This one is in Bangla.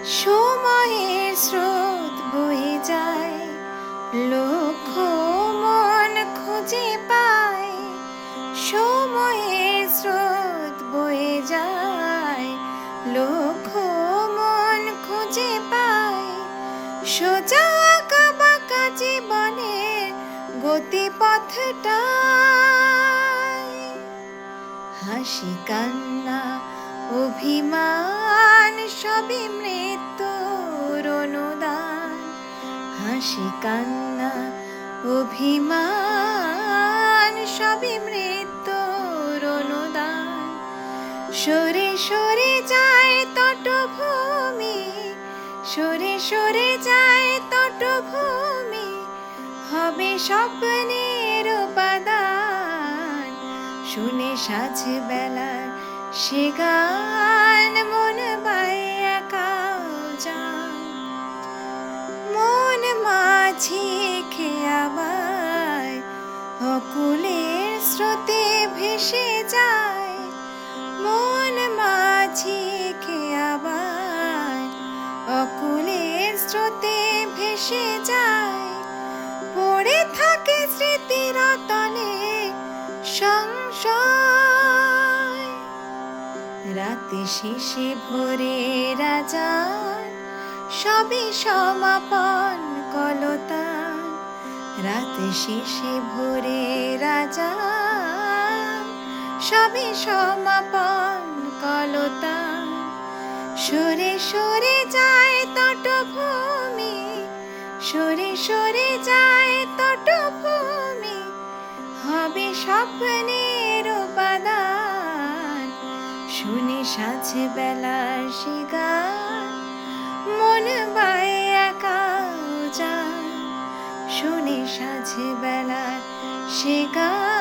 সময়ের স্রোত বয়ে যায়, লক্ষ মন খুঁজে পায়। সময়ের স্রোত বয়ে যায়, লক্ষ মন খুঁজে পায়। সোজা আঁকা বাঁকা জীবনের গতিপথটায় হাসি কান্না অভিমান সবই মৃত্যুর অনুদান। হাসি কান্না অভিমান সবই মৃত্যুর অনুদান। সরে সরে যায় তটভূমি, সরে সরে যায় তটভূমি, হবে স্বপ্নের উপাদান। শুনে সাঁঝ বেলার সে গান, মন বায় একাও যান। মন মাঝি খেয়াবায়, অকুলের স্রোতে ভেসে যায়। মন মাঝি খেয়াবায়, অকুলের স্রোতে ভেসে যায়। পড়ে থাকে স্মৃতির তলে সংশয়। রাতে শেষে ভোরে রাজান, সবই সমাপন কলতান। রাতে শেষে ভোরে রাজান, সবই সমাপন কলতান। সরে সরে যায় তটভূমি, সরে সরে যায় তটভূমি, হবে স্বপ্নের উপাদান। শুনে সাঁঝ বেলার সে গান, মন বায় একাও যান। শুনে সাঁঝ বেলার সে গান।